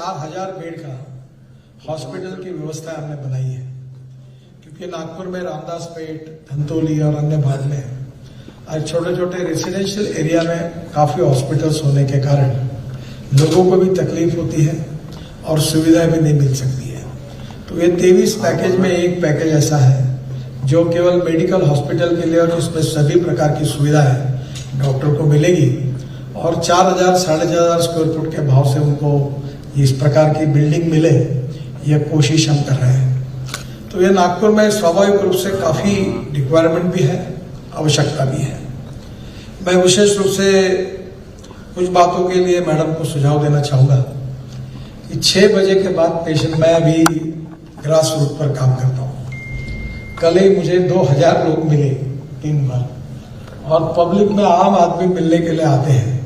4000 bed का hospital की व्यवस्था हमने बनाई है, क्योंकि नागपुर में रामदास पेट, धंतोली और अन्य भाग में आज छोटे छोटे रेसिडेंशियल एरिया में काफी हॉस्पिटल्स होने के कारण लोगों को भी तकलीफ होती है और सुविधाएं भी नहीं मिल सकती है। तो ये 23 पैकेज में एक पैकेज ऐसा है जो केवल मेडिकल हॉस्पिटल के लिए और इसमें सभी प्रकार की सुविधाएं डॉक्टर को मिलेगी और 4000 साढ़े 4000 स्क्वायर फुट के भाव से उनको इस प्रकार की बिल्डिंग मिले, यह कोशिश हम कर रहे हैं। तो ये नागपुर में स्वाभाविक रूप से काफी रिक्वायरमेंट भी है, आवश्यकता भी है। मैं विशेष रूप से कुछ बातों के लिए मैडम को सुझाव देना चाहूंगा कि 6 बजे के बाद पेशेंट, मैं अभी ग्रास रूट पर काम करता हूँ, कल ही मुझे 2000 लोग मिले 3 बार, और पब्लिक में आम आदमी मिलने के लिए आते हैं,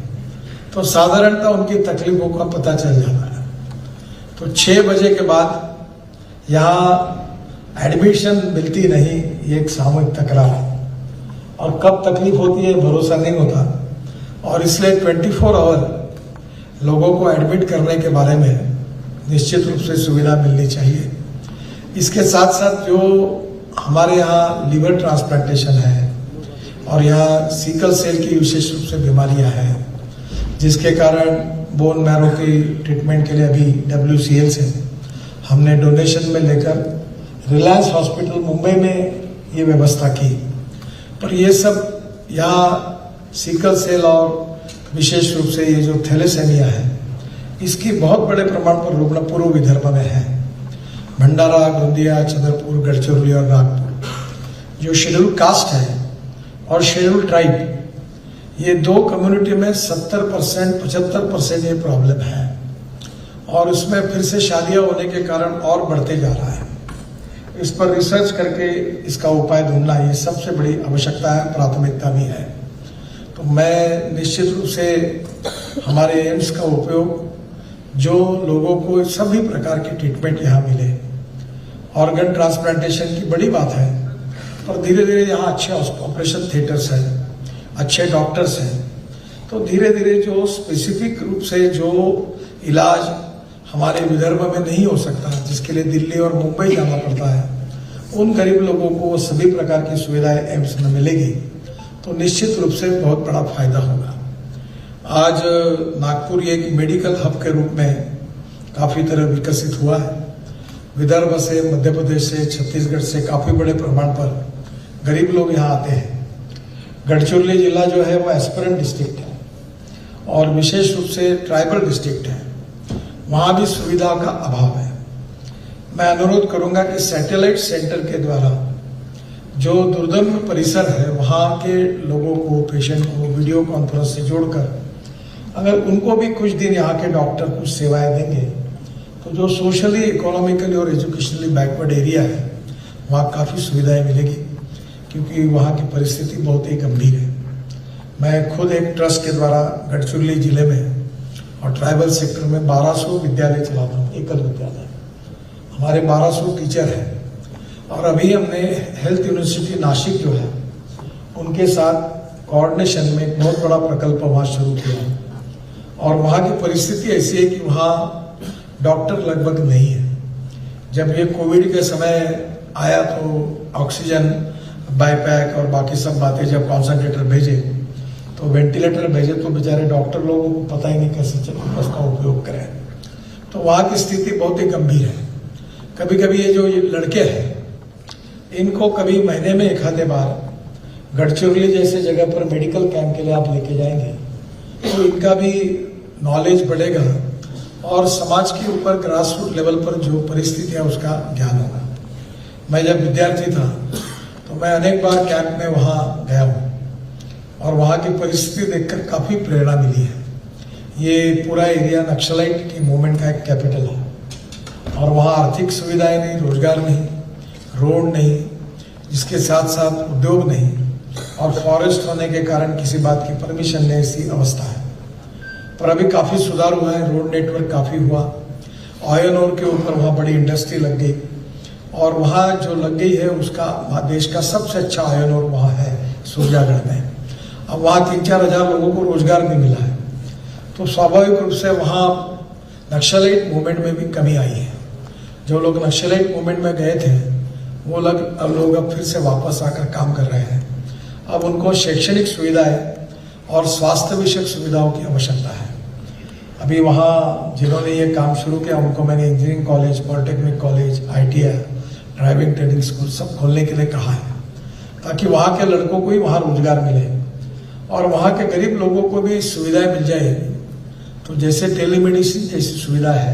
तो साधारणतः उनकी तकलीफों का पता चल जाता है। तो 6 बजे के बाद यहाँ एडमिशन मिलती नहीं, ये एक सामूहिक तकरार है, और कब तकलीफ होती है भरोसा नहीं होता, और इसलिए 24 आवर लोगों को एडमिट करने के बारे में निश्चित रूप से सुविधा मिलनी चाहिए। इसके साथ साथ जो हमारे यहाँ लीवर ट्रांसप्लांटेशन है और यहाँ सिकल सेल की विशेष रूप से बीमारियां हैं, जिसके कारण बोन मैरो की ट्रीटमेंट के लिए अभी WCL से हमने डोनेशन में लेकर रिलायंस हॉस्पिटल मुंबई में ये व्यवस्था की। पर ये सब यहाँ सिकल सेल और विशेष रूप से ये जो थैलेसेमिया है, इसकी बहुत बड़े प्रमाण पर रुग्ण पूर्व विदर्भ में है। भंडारा, गोंदिया, चंद्रपुर, गढ़चिरौली और नागपुर जो शेड्यूल कास्ट है और शेड्यूल ट्राइब, ये 2 कम्युनिटी में 70% 75% ये प्रॉब्लम है, और उसमें फिर से शादियां होने के कारण और बढ़ते जा रहा है। इस पर रिसर्च करके इसका उपाय ढूंढना ये सबसे बड़ी आवश्यकता है, प्राथमिकता भी है। तो मैं निश्चित रूप से हमारे एम्स का उपयोग, जो लोगों को सभी प्रकार की ट्रीटमेंट यहाँ मिले, ऑर्गन ट्रांसप्लांटेशन की बड़ी बात है, और धीरे धीरे यहाँ अच्छे ऑपरेशन थिएटर्स हैं, अच्छे डॉक्टर्स हैं, तो धीरे धीरे जो स्पेसिफिक रूप से जो इलाज हमारे विदर्भ में नहीं हो सकता, जिसके लिए दिल्ली और मुंबई जाना पड़ता है, उन गरीब लोगों को वो सभी प्रकार की सुविधाएं एम्स में मिलेगी, तो निश्चित रूप से बहुत बड़ा फायदा होगा। आज नागपुर एक मेडिकल हब के रूप में काफी तरह विकसित हुआ है। विदर्भ से, मध्य प्रदेश से, छत्तीसगढ़ से काफी बड़े प्रमाण पर गरीब लोग यहाँ आते हैं। गढ़चिरौली जिला जो है वो एस्पिरेंट डिस्ट्रिक्ट है और विशेष रूप से ट्राइबल डिस्ट्रिक्ट है, वहां भी सुविधा का अभाव है। मैं अनुरोध करूंगा कि सैटेलाइट सेंटर के द्वारा जो दुर्गम परिसर है, वहां के लोगों को, पेशेंट को वीडियो कॉन्फ्रेंस से जोड़कर अगर उनको भी कुछ दिन यहाँ के डॉक्टर कुछ सेवाएं देंगे, तो जो सोशली, इकोनॉमिकली और एजुकेशनली बैकवर्ड एरिया है, वहाँ काफ़ी सुविधाएं मिलेगी, क्योंकि वहाँ की परिस्थिति बहुत ही गंभीर है। मैं खुद एक ट्रस्ट के द्वारा गढ़चिरौली जिले में और ट्राइबल सेक्टर में 1200 विद्यालय चलाता हूँ, एकल विद्यालय। हमारे 1200 टीचर हैं, और अभी हमने हेल्थ यूनिवर्सिटी नासिक जो है, उनके साथ कोऑर्डिनेशन में एक बहुत बड़ा प्रकल्प वहाँ शुरू किया, और वहाँ की परिस्थिति ऐसी है कि वहाँ डॉक्टर लगभग नहीं है। जब ये कोविड के समय आया तो ऑक्सीजन, बाईपैक और बाकी सब बातें जब कॉन्सेंट्रेटर भेजे, तो वेंटिलेटर भेजे, तो बेचारे डॉक्टर लोगों को पता ही नहीं कैसे उसका उपयोग करें। तो वहाँ की स्थिति बहुत ही गंभीर है। कभी कभी ये जो लड़के हैं, इनको कभी महीने में 1 बार गढ़चिरौली जैसे जगह पर मेडिकल कैंप के लिए आप लेके जाएंगे, तो इनका भी नॉलेज बढ़ेगा और समाज के ऊपर ग्रास रूट लेवल पर जो परिस्थिति है उसका ज्ञान होगा। मैं जब विद्यार्थी था तो मैं अनेक बार कैंप में वहाँ गया हूँ, और वहाँ की परिस्थिति देखकर काफ़ी प्रेरणा मिली है। ये पूरा एरिया नक्सलाइट की मूवमेंट का एक कैपिटल है, और वहाँ आर्थिक सुविधाएं नहीं, रोजगार नहीं, रोड नहीं, जिसके साथ साथ उद्योग नहीं, और फॉरेस्ट होने के कारण किसी बात की परमिशन नहीं, ऐसी अवस्था है। पर अभी काफ़ी सुधार हुआ है, रोड नेटवर्क काफ़ी हुआ, आयरन ओर के ऊपर वहाँ बड़ी इंडस्ट्री लग गई, और वहाँ जो लग गई है उसका देश का सबसे अच्छा आयरन ओर वहाँ है सूर्यागढ़ में। अब वहाँ 3-4 हज़ार लोगों को रोजगार भी मिला है, तो स्वाभाविक रूप से वहाँ नक्सलाइट मूवमेंट में भी कमी आई है। जो लोग नक्सलाइट मूवमेंट में गए थे वो लोग अब फिर से वापस आकर काम कर रहे हैं। अब उनको शैक्षणिक सुविधाएं और स्वास्थ्य विषयक सुविधाओं की आवश्यकता है। अभी वहाँ जिन्होंने ये काम शुरू किया उनको मैंने engineering college, polytechnic college, ITI, driving training school सब खोलने के लिए कहा है, ताकि वहाँ के लड़कों को ही वहाँ रोजगार मिले और वहाँ के गरीब लोगों को भी सुविधाएं मिल जाएगी। तो जैसे टेलीमेडिसिन जैसी सुविधा है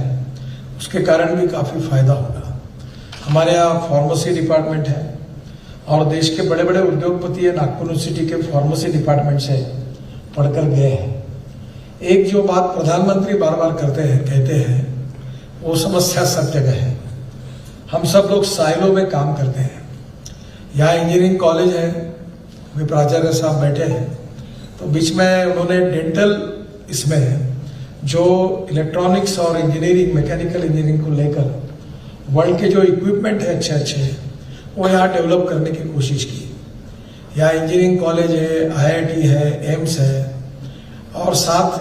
उसके कारण भी काफ़ी फायदा होगा। हमारे यहाँ फार्मेसी डिपार्टमेंट है और देश के बड़े बड़े उद्योगपति है नागपुर यूनिवर्सिटी के फार्मेसी डिपार्टमेंट से पढ़कर गए हैं। एक जो बात प्रधानमंत्री बार बार कहते हैं वो समस्या सब जगह है। हम सब लोग साइलो में काम करते हैं। यहाँ इंजीनियरिंग कॉलेज है, अभी प्राचार्य साहब बैठे हैं, तो बीच में उन्होंने डेंटल इसमें जो इलेक्ट्रॉनिक्स और इंजीनियरिंग, मैकेनिकल इंजीनियरिंग को लेकर वर्ल्ड के जो इक्विपमेंट है अच्छे वो यहाँ डेवलप करने की कोशिश की। यहाँ इंजीनियरिंग कॉलेज है, IIT है, एम्स है और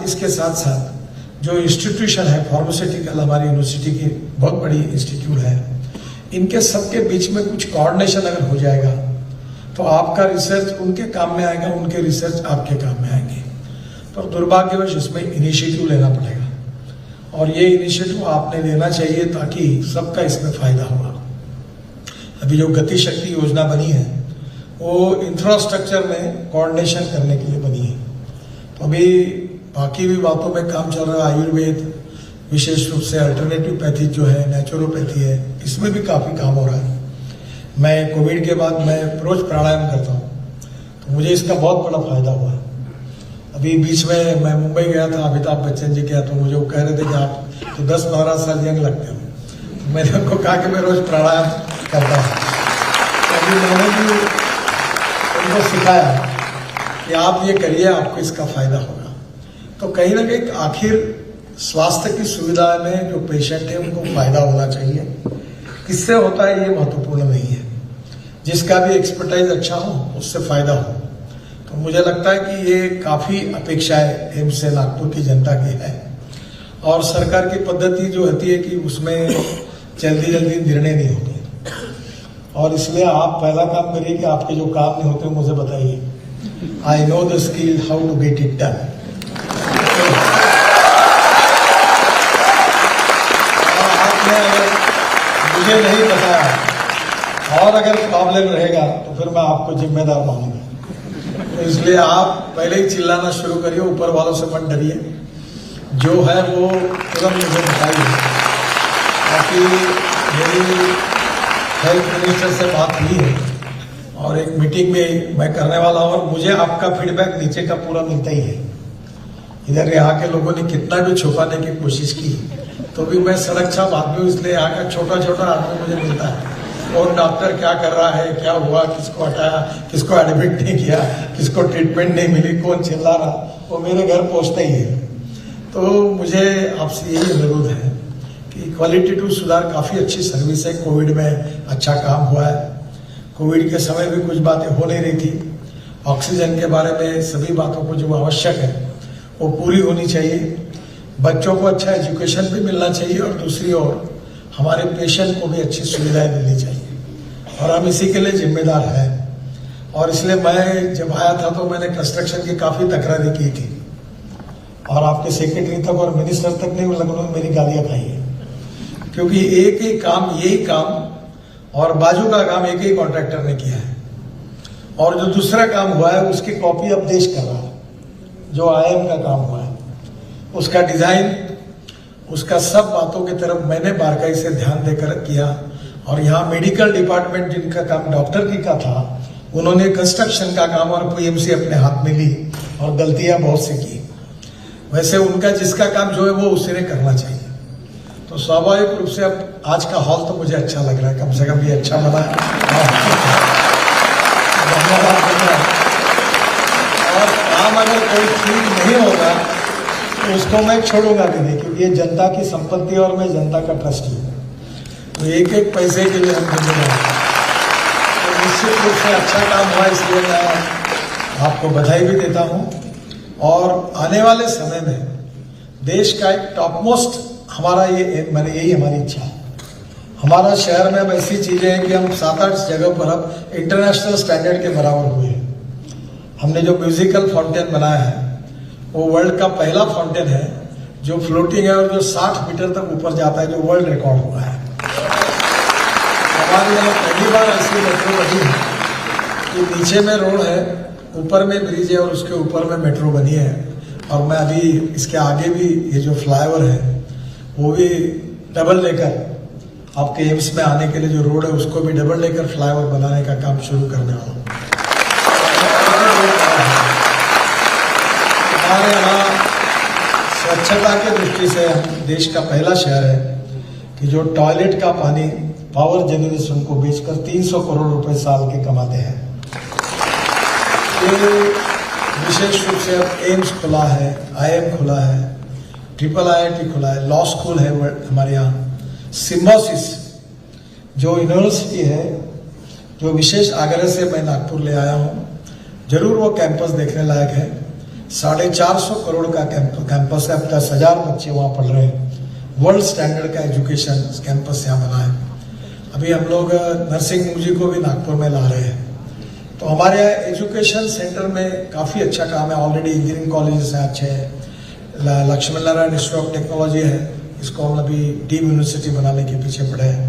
इसके साथ साथ जो इंस्टीट्यूशन है फार्मास्यूटिकल, हमारी यूनिवर्सिटी की बहुत बड़ी इंस्टीट्यूट है, इनके सबके बीच में कुछ कोऑर्डिनेशन अगर हो जाएगा तो आपका रिसर्च उनके काम में आएगा, उनके रिसर्च आपके काम में आएंगे। पर दुर्भाग्यवश इसमें इनिशिएटिव लेना पड़ेगा और ये इनिशिएटिव आपने लेना चाहिए ताकि सबका इसमें फायदा होगा। अभी जो गति शक्ति योजना बनी है वो इंफ्रास्ट्रक्चर में कोऑर्डिनेशन करने के लिए बनी है। तो अभी बाकी भी बातों में काम चल रहा है। आयुर्वेद, विशेष रूप से अल्टरनेटिव पैथी जो है, नेचुरोपैथी है, इसमें भी काफ़ी काम हो रहा है। मैं कोविड के बाद मैं रोज प्राणायाम करता हूँ तो मुझे इसका बहुत बड़ा फायदा हुआ। अभी बीच में मैं मुंबई गया था, अमिताभ बच्चन जी गया, तो मुझे वो कह रहे थे कि आप तो 10-12 साल यंग लगते हो। तो मैंने उनको कहा कि मैं रोज प्राणायाम करता हूँ। तो अभी मैंने भी उनको सिखाया कि आप ये करिए, आपको इसका फायदा होगा। तो कहीं ना कहीं आखिर स्वास्थ्य की सुविधा में जो पेशेंट है उनको फायदा होना चाहिए। किससे होता है ये महत्वपूर्ण नहीं है, जिसका भी एक्सपर्टाइज अच्छा हो उससे फायदा हो। तो मुझे लगता है कि ये काफी अपेक्षाएं एम्स से नागपुर की जनता की है और सरकार की पद्धति जो होती है कि उसमें जल्दी निर्णय नहीं होते और इसलिए आप पहला काम करिए कि आपके जो काम नहीं होते मुझे बताइए। I know the skill how to get it done. आपने अगर मुझे नहीं बताया और अगर प्रॉब्लम रहेगा तो फिर मैं आपको जिम्मेदार मानूंगा। तो इसलिए आप पहले ही चिल्लाना शुरू करिए, ऊपर वालों से मत डरिए, जो है वो तुरंत मुझे बताइए। बाकी मेरी हेल्थ मिनिस्टर से बात हुई है और एक मीटिंग में मैं करने वाला हूँ और मुझे आपका फीडबैक नीचे का पूरा मिलता ही है। इधर यहाँ के लोगों ने कितना भी छुपाने की कोशिश की तो भी मैं सड़क छाप आदमी हूँ, इसलिए यहाँ का छोटा आदमी मुझे मिलता है। और डॉक्टर क्या कर रहा है, क्या हुआ, किसको हटाया, किसको एडमिट नहीं किया, किसको ट्रीटमेंट नहीं मिली, कौन चिल्ला रहा, वो मेरे घर पहुंचता ही है। तो मुझे आपसे यही अनुरोध है कि क्वालिटेटिव सुधार, काफ़ी अच्छी सर्विस है, कोविड में अच्छा काम हुआ है। कोविड के समय भी कुछ बातें हो नहीं रही थी, ऑक्सीजन के बारे में सभी बातों को जो आवश्यक है वो पूरी होनी चाहिए। बच्चों को अच्छा एजुकेशन भी मिलना चाहिए और दूसरी ओर हमारे पेशेंट को भी अच्छी सुविधाएं मिलनी चाहिए और हम इसी के लिए जिम्मेदार हैं। और इसलिए मैं जब आया था तो मैंने कंस्ट्रक्शन की काफ़ी तकरारी की थी और आपके सेक्रेटरी तक और मिनिस्टर तक ने लगभग मेरी गालियां खाई है, क्योंकि एक ही काम, यही काम और बाजू का काम एक ही कॉन्ट्रैक्टर ने किया है और जो दूसरा काम हुआ है उसकी कॉपी अब देश कर रहा है। जो IIM का काम हुआ है उसका डिजाइन, उसका सब बातों की तरफ मैंने बारकाई से ध्यान देकर किया। और यहाँ मेडिकल डिपार्टमेंट जिनका काम डॉक्टर की का था, उन्होंने कंस्ट्रक्शन का काम और PMC अपने हाथ में ली और गलतियां बहुत सी की। वैसे उनका जिसका काम जो है वो उसी ने करना चाहिए। तो स्वाभाविक रूप से अब आज का हॉल तो मुझे अच्छा लग रहा है, कम से कम ये अच्छा बना और काम अगर कोई ठीक नहीं होगा तो उसको मैं छोड़ूंगा भी नहीं, क्योंकि ये जनता की संपत्ति और मैं जनता का ट्रस्टी हूँ। तो एक पैसे के लिए हम जिम्मेदार हैं। तो निश्चित रूप से अच्छा काम हुआ, इसलिए मैं आपको बधाई भी देता हूँ। और आने वाले समय में देश का एक टॉप मोस्ट हमारा ये मैंने यही हमारी इच्छा है। हमारा शहर में अब ऐसी चीजें हैं कि हम 7-8 जगह पर अब इंटरनेशनल स्टैंडर्ड के बराबर हुए हैं। हमने जो म्यूजिकल फाउंटेन बनाया है वो वर्ल्ड का पहला फाउंटेन है जो फ्लोटिंग है और जो 60 मीटर तक ऊपर जाता है, जो वर्ल्ड रिकॉर्ड हुआ है। हमारे यहाँ पहली बार ऐसी मेट्रो बनी है कि नीचे में रोड है, ऊपर में ब्रिज है और उसके ऊपर में मेट्रो बनी है। और मैं अभी इसके आगे भी ये जो फ्लाईओवर है वो भी डबल लेकर आपके एम्स में आने के लिए जो रोड है उसको भी डबल लेकर फ्लाईओवर बनाने का काम शुरू करने वाला हूँ। हमारे यहाँ स्वच्छता की दृष्टि से हम देश का पहला शहर है कि जो टॉयलेट का पानी पावर जनरेशन को बेचकर 300 करोड़ रुपए साल के कमाते हैं। ये विशेष रूप से अब एम्स खुला है, IIM खुला है, IIT खुला है, लॉ स्कूल है हमारे यहाँ। सिम्बोसिस जो यूनिवर्सिटी है, जो विशेष आग्रह से मैं नागपुर ले आया हूँ, जरूर वो कैंपस देखने लायक है। 450 करोड़ का कैंपस है, 10,000 बच्चे वहाँ पढ़ रहे हैं। वर्ल्ड स्टैंडर्ड का एजुकेशन कैंपस यहाँ बना है। अभी हम लोग नर्सिंग जी को भी नागपुर में ला रहे हैं। तो हमारे यहाँ एजुकेशन सेंटर में काफ़ी अच्छा काम है। ऑलरेडी इंजीनियरिंग कॉलेजेस हैं अच्छे हैं। Lakshman Narayan institute of technology है, इसको हम अभी डीम यूनिवर्सिटी बनाने के पीछे पड़े हैं।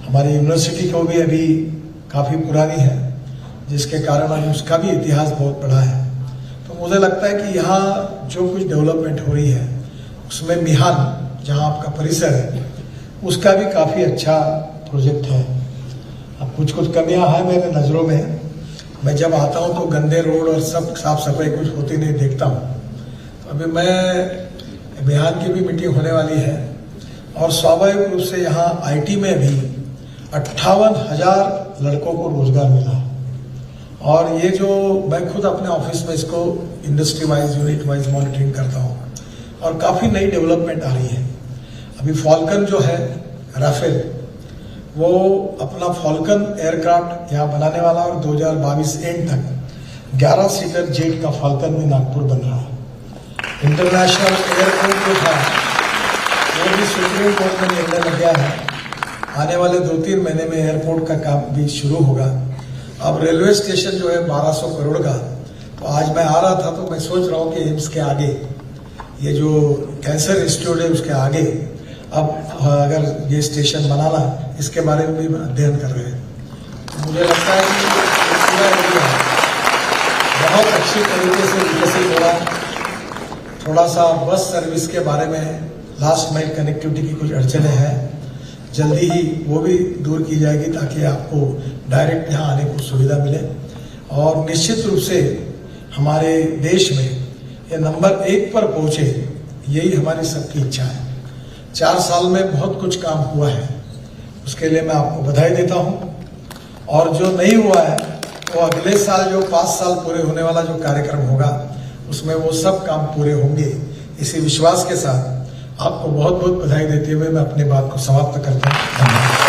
हमारी यूनिवर्सिटी को भी अभी काफ़ी पुरानी है, जिसके कारण उसका भी इतिहास बहुत बड़ा है। तो मुझे लगता है कि यहाँ जो कुछ डेवलपमेंट हो रही है उसमें मिहान जहाँ आपका परिसर है उसका भी काफ़ी अच्छा प्रोजेक्ट है। अब कुछ कमियां हैं मेरे नज़रों में। मैं जब आता हूं तो गंदे रोड और सब साफ सफाई कुछ होती नहीं देखता हूं। तो अभी मैं बिहार की भी मीटिंग होने वाली है और स्वाभाविक रूप से यहाँ IT में भी 58,000 लड़कों को रोजगार मिला। और ये जो मैं खुद अपने ऑफिस में इसको industry wise unit wise monitoring करता हूँ और काफ़ी नई डेवलपमेंट आ रही है। अभी फॉल्कन जो है राफेल, वो अपना फॉल्कन एयरक्राफ्ट यहाँ बनाने वाला और 2022 एंड तक 11 सीटर जेट का फॉल्कन भी नागपुर बन रहा है। इंटरनेशनल एयरपोर्ट जो था वो भी सुप्रीम कोर्ट में निर्णय लग गया है। आने वाले 2-3 महीने में एयरपोर्ट का काम भी शुरू होगा। अब रेलवे स्टेशन जो है 1200 करोड़ का, तो आज मैं आ रहा था तो मैं सोच रहा हूँ कि एम्स के आगे ये जो कैंसर इंस्टीट्यूट है उसके आगे अब अगर ये स्टेशन बनाना, इसके बारे में भी अध्ययन कर रहे हैं। तो मुझे लगता है कि पूरा एरिया बहुत अच्छी तरीके से विकसित हो रहा है। थोड़ा सा बस सर्विस के बारे में लास्ट माइल कनेक्टिविटी की कुछ अड़चने हैं, जल्दी ही वो भी दूर की जाएगी ताकि आपको डायरेक्ट यहाँ आने को सुविधा मिले। और निश्चित रूप से हमारे देश में ये नंबर 1 पर पहुंचे, यही हमारी सबकी इच्छा है। 4 साल में बहुत कुछ काम हुआ है, उसके लिए मैं आपको बधाई देता हूं। और जो नहीं हुआ है वो अगले साल जो 5 साल पूरे होने वाला जो कार्यक्रम होगा उसमें वो सब काम पूरे होंगे। इसी विश्वास के साथ आपको बहुत बहुत बधाई देते हुए मैं अपनी बात को समाप्त करता हूँ। धन्यवाद।